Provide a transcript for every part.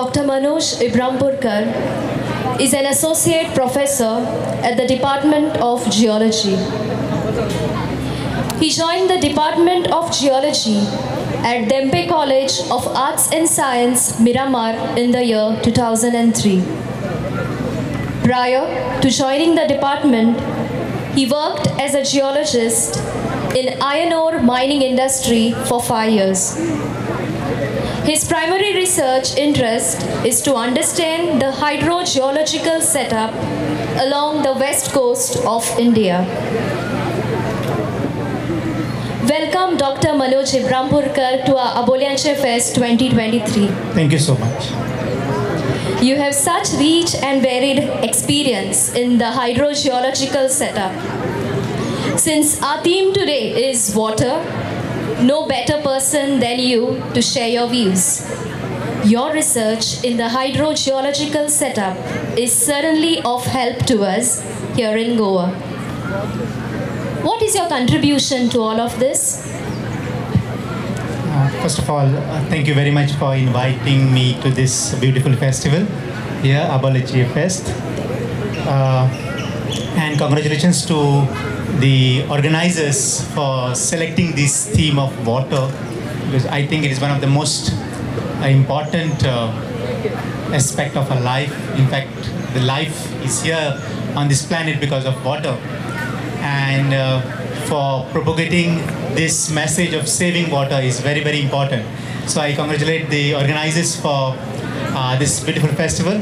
Dr. Manoj is an associate professor at the Department of Geology. He joined the Department of Geology at Dempe College of Arts and Science, Miramar in the year 2003. Prior to joining the department, he worked as a geologist in iron ore mining industry for 5 years. His primary research interest is to understand the hydrogeological setup along the west coast of India. Welcome Dr. Manoj to our Abolianchem Fest 2023. Thank you so much. You have such rich and varied experience in the hydrogeological setup. Since our theme today is water, no better person than you to share your views. Your research in the hydrogeological setup is certainly of help to us here in Goa. What is your contribution to all of this? First of all, thank you very much for inviting me to this beautiful festival here, Abolianchem Fest. And congratulations to the organizers for selecting this theme of water, because I think it is one of the most important aspect of our life. In fact, the life is here on this planet because of water. And for propagating this message of saving water is very, very important. So I congratulate the organizers for this beautiful festival.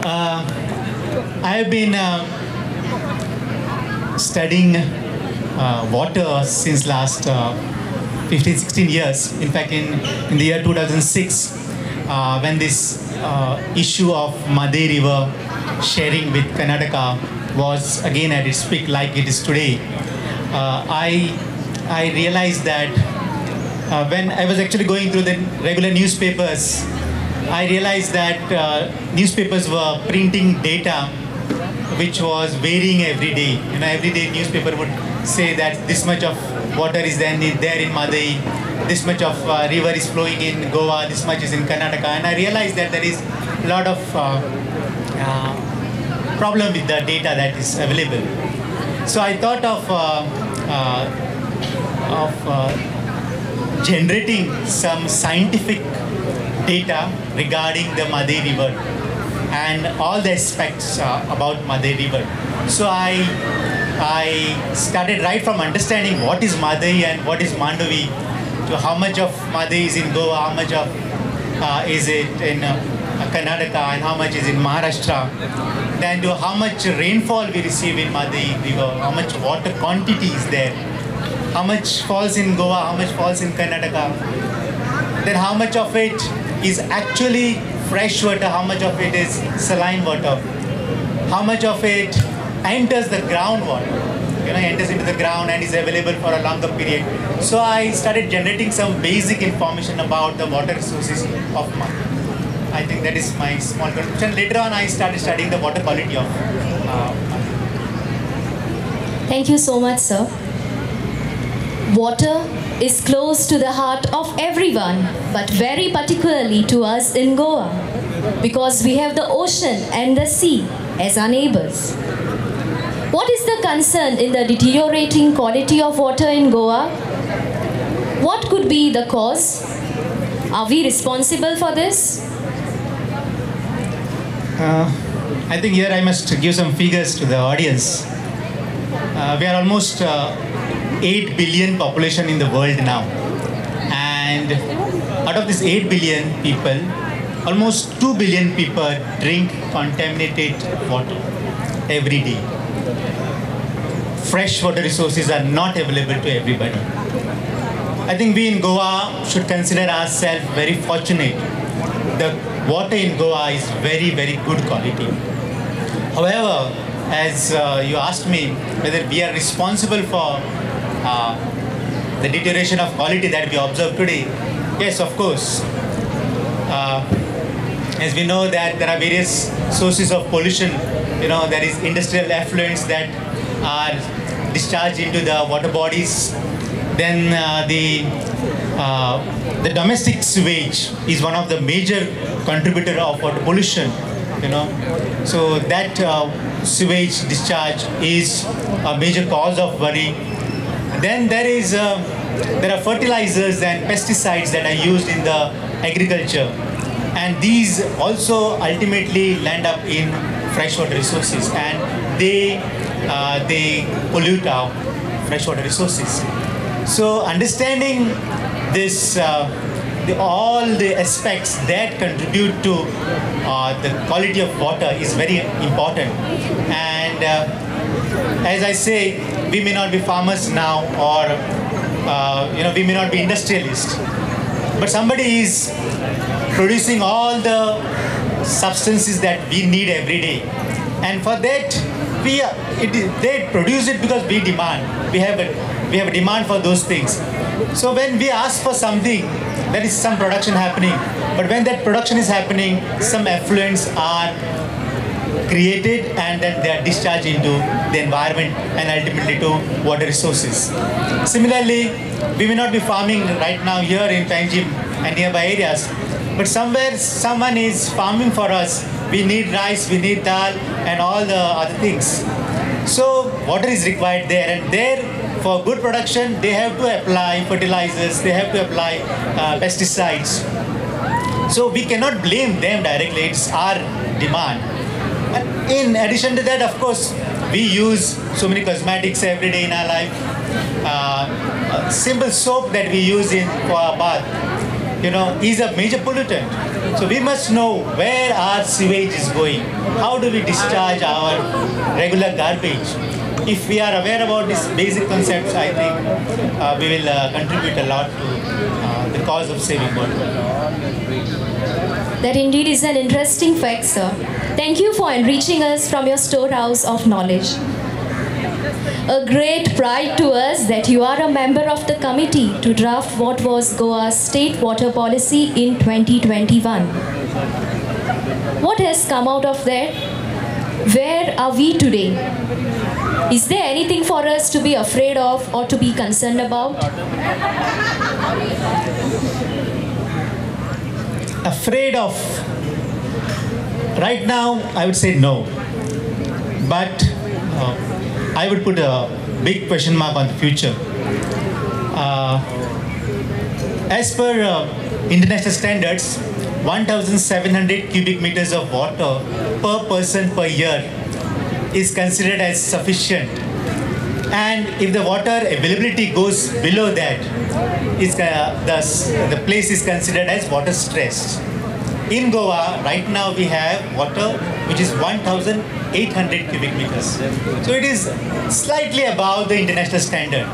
I have been studying water since last 15-16 years. In fact, in the year 2006, when this issue of Madhe River sharing with Karnataka was again at its peak like it is today, I realized that when I was actually going through the regular newspapers, I realized that newspapers were printing data which was varying every day. You know, every day newspaper would say that this much of water is there in Madhe, this much of river is flowing in Goa, this much is in Karnataka, and I realized that there is a lot of problem with the data that is available. So I thought of generating some scientific data regarding the Madhe River and all the aspects about Madhe River. So I started right from understanding what is Madhe and what is Mandavi, to how much of Madhe is in Goa, how much of is it in Karnataka, and how much is in Maharashtra, then to how much rainfall we receive in Madhe River, how much water quantity is there, how much falls in Goa, how much falls in Karnataka, then how much of it is actually fresh water, how much of it is saline water, how much of it enters the groundwater, enters into the ground and is available for a longer period. So I started generating some basic information about the water resources of Madhe. I think that is my small contribution. Later on, I started studying the water quality of Madhe. Thank you so much, sir. Water is close to the heart of everyone, but very particularly to us in Goa, because we have the ocean and the sea as our neighbors. What is the concern in the deteriorating quality of water in Goa? What could be the cause? Are we responsible for this? I think here I must give some figures to the audience. We are almost 8 billion population in the world now, and out of this 8 billion people, almost 2 billion people drink contaminated water every day. Fresh water resources are not available to everybody. I think we in Goa should consider ourselves very fortunate. The water in Goa is very, very good quality. However, as you asked me whether we are responsible for the deterioration of quality that we observe today, yes, of course. As we know that there are various sources of pollution, there is industrial effluents that are discharged into the water bodies. Then the the domestic sewage is one of the major contributor of water pollution, you know. So that sewage discharge is a major cause of worry. Then there are fertilizers and pesticides that are used in the agriculture, and these also ultimately land up in freshwater resources, and they pollute our freshwater resources. So understanding this, all the aspects that contribute to the quality of water is very important. And as I say, we may not be farmers now, or we may not be industrialists, but somebody is producing all the substances that we need every day, and for that they produce it because we demand. We have a demand for those things. So when we ask for something, there is some production happening, but when that production is happening, some effluents are created and then they are discharged into the environment and ultimately to water resources. Similarly, we may not be farming right now here in Panjim and nearby areas, but somewhere someone is farming for us. We need rice, we need dal and all the other things. So water is required there, and there for good production they have to apply fertilizers, they have to apply pesticides. So we cannot blame them directly, it's our demand. And in addition to that, of course, we use so many cosmetics every day in our life. Simple soap that we use for our bath, is a major pollutant. So we must know where our sewage is going. How do we discharge our regular garbage? If we are aware about these basic concepts, I think we will contribute a lot to the cause of saving water. That indeed is an interesting fact, sir. Thank you for enriching us from your storehouse of knowledge. A great pride to us that you are a member of the committee to draft what was Goa's state water policy in 2021. What has come out of that? Where are we today? Is there anything for us to be afraid of or to be concerned about? Afraid of? Right now, I would say no. But I would put a big question mark on the future. As per international standards, 1,700 cubic meters of water per person per year is considered as sufficient. And if the water availability goes below that, the place is considered as water stressed. In Goa, right now we have water which is 1,800 cubic meters. So it is slightly above the international standard.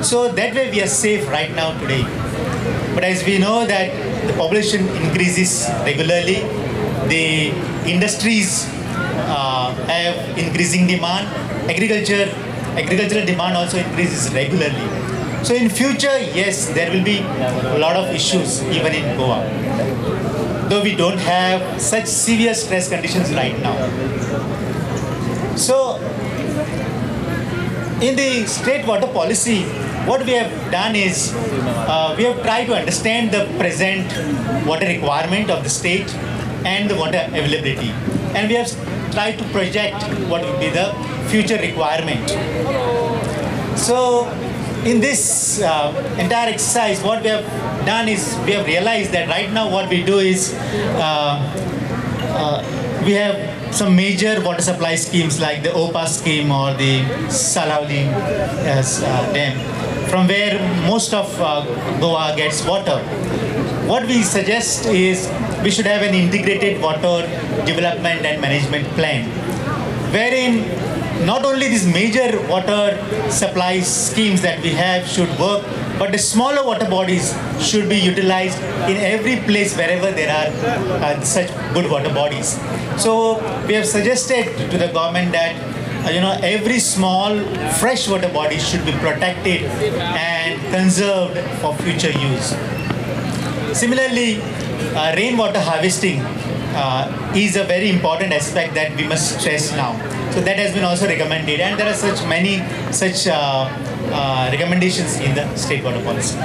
So that way we are safe right now today. But as we know that the population increases regularly, the industries have increasing demand, agricultural demand also increases regularly. So in future, yes, there will be a lot of issues even in Goa, though we don't have such severe stress conditions right now. So in the state water policy, what we have done is we have tried to understand the present water requirement of the state and the water availability, and we have tried to project what will be the future requirement. So in this entire exercise, what we have done is we have realized that right now what we do is we have some major water supply schemes like the OPA scheme or the Salauli dam, from where most of Goa gets water. What we suggest is we should have an integrated water development and management plan, wherein not only these major water supply schemes that we have should work, but the smaller water bodies should be utilized in every place wherever there are such good water bodies. So we have suggested to the government that every small fresh water body should be protected and conserved for future use. Similarly, rainwater harvesting is a very important aspect that we must stress now. So that has been also recommended, and there are many such recommendations in the state water policy.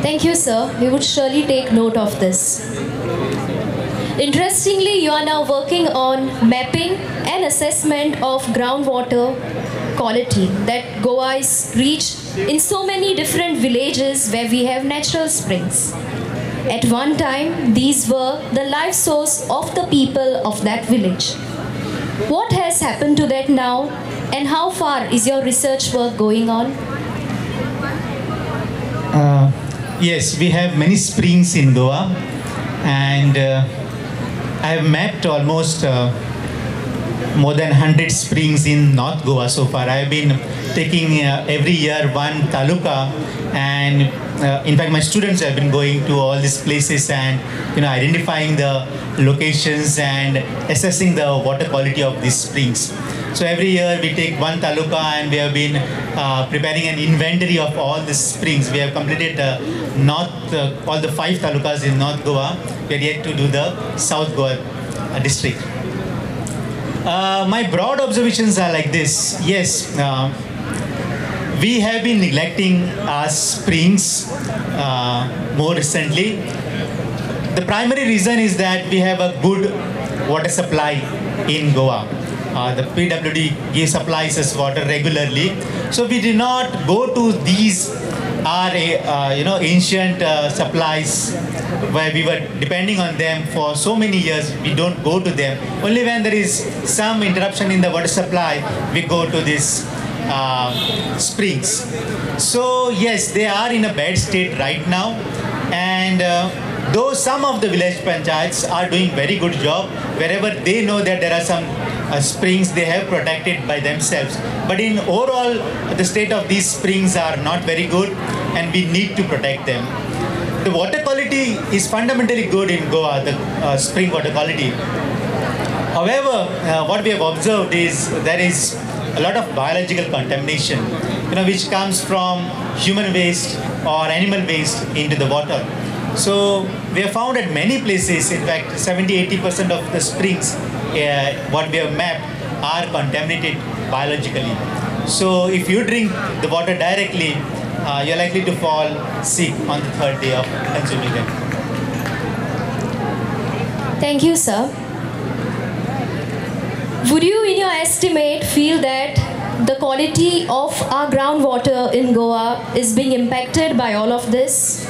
Thank you, sir. We would surely take note of this. Interestingly, you are now working on mapping and assessment of groundwater quality that Goa is reached in so many different villages where we have natural springs. At one time, these were the life source of the people of that village. What has happened to that now, and how far is your research work going on? Yes, we have many springs in Goa, and I have mapped almost more than 100 springs in North Goa so far. I have been taking every year one taluka, and in fact my students have been going to all these places and identifying the locations and assessing the water quality of these springs. So every year we take one taluka, and we have been preparing an inventory of all the springs. We have completed all the 5 talukas in North Goa. We are yet to do the South Goa district. My broad observations are like this. Yes, we have been neglecting our springs more recently. The primary reason is that we have a good water supply in Goa. The PWD supplies us water regularly, so we did not go to these ancient supplies where we were depending on them for so many years. We don't go to them. Only when there is some interruption in the water supply, we go to these springs. So yes, they are in a bad state right now, and though some of the village panchayats are doing very good job, wherever they know that there are some springs, they have protected by themselves. But in overall, the state of these springs are not very good, and we need to protect them. The water quality is fundamentally good in Goa, the spring water quality. However, what we have observed is there is a lot of biological contamination, which comes from human waste or animal waste into the water. So we have found at many places, in fact, 70-80% of the springs, what we have mapped, are contaminated biologically. So if you drink the water directly, you're likely to fall sick on the 3rd day of consuming them. Thank you, sir. Would you, in your estimate, feel that the quality of our groundwater in Goa is being impacted by all of this?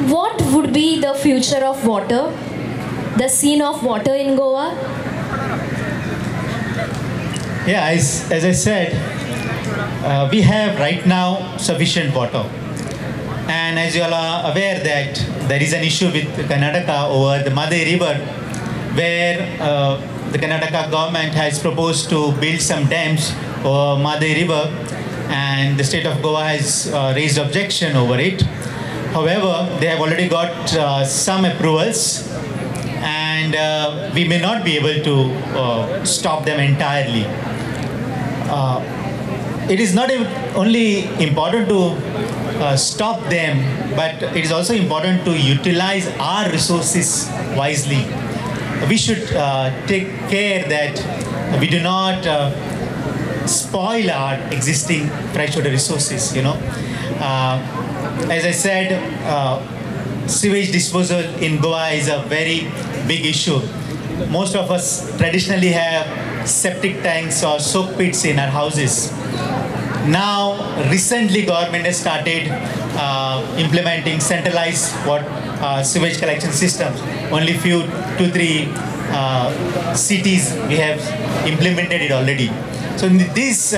What would be the future of water, the scene of water in Goa? Yeah, as I said, we have right now sufficient water. And as you all are aware that there is an issue with Karnataka over the Madai River, where the Karnataka government has proposed to build some dams over Madai River, and the state of Goa has raised objection over it. However, they have already got some approvals, and we may not be able to stop them entirely. It is not only important to stop them, but it is also important to utilize our resources wisely. We should take care that we do not spoil our existing freshwater resources, As I said, sewage disposal in Goa is a very big issue. Most of us traditionally have septic tanks or soak pits in our houses. Now, recently government has started implementing centralized sewage collection systems. Only 2-3 cities we have implemented it already. So this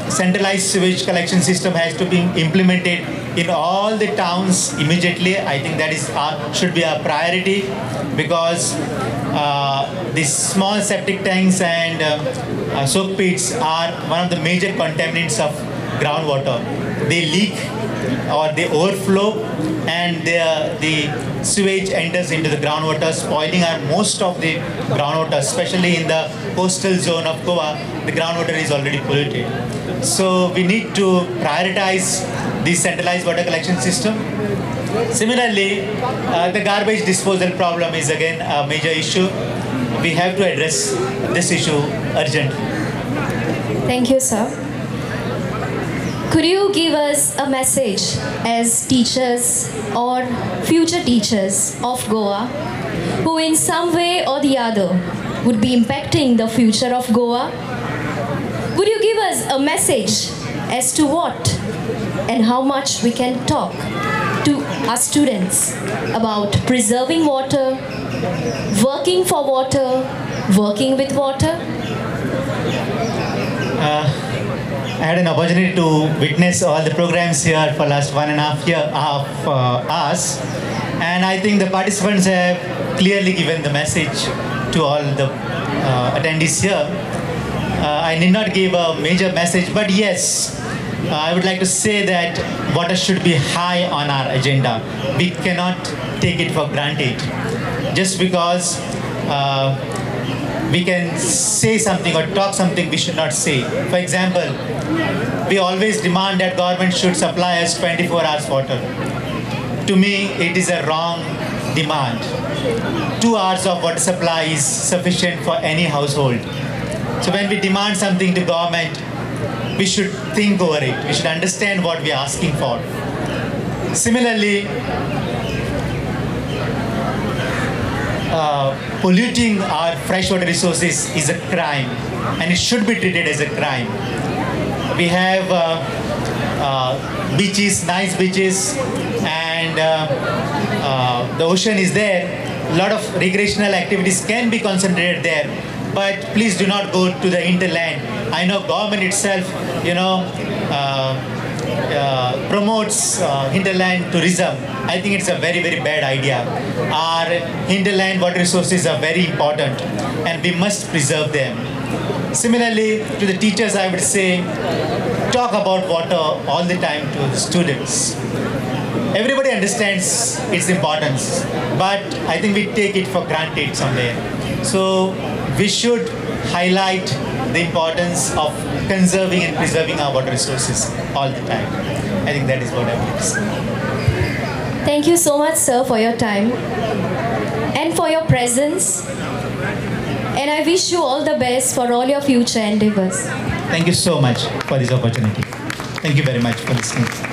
centralized sewage collection system has to be implemented in all the towns immediately. I think that is should be a priority, because these small septic tanks and soak pits are one of the major contaminants of groundwater. They leak or they overflow, and the sewage enters into the groundwater, spoiling most of the groundwater, especially in the coastal zone of Goa. The groundwater is already polluted. So we need to prioritize the centralized water collection system. Similarly, the garbage disposal problem is again a major issue. We have to address this issue urgently. Thank you, sir. Could you give us a message as teachers or future teachers of Goa who in some way or the other would be impacting the future of Goa? Would you give us a message as to what and how much we can talk to our students about preserving water, working for water, working with water? I had an opportunity to witness all the programs here for last 1.5 hours, and I think the participants have clearly given the message to all the attendees here. I need not give a major message, but yes, I would like to say that water should be high on our agenda. We cannot take it for granted. Just because we can say something or talk something we should not say. For example, we always demand that government should supply us 24 hours water. To me, it is a wrong demand. 2 hours of water supply is sufficient for any household. So when we demand something to government, we should think over it. We should understand what we are asking for. Similarly, polluting our freshwater resources is a crime, and it should be treated as a crime. We have beaches, nice beaches, and the ocean is there. A lot of recreational activities can be concentrated there, but please do not go to the hinterland. I know government itself, promotes hinterland tourism. I think it's a very, very bad idea. Our hinterland water resources are very important, and we must preserve them. Similarly, to the teachers, I would say, talk about water all the time to the students. Everybody understands its importance, but I think we take it for granted somewhere. So we should highlight the importance of conserving and preserving our water resources all the time. I think that is what I want to say. Thank you so much, sir, for your time and for your presence. And I wish you all the best for all your future endeavors. Thank you so much for this opportunity. Thank you very much for listening.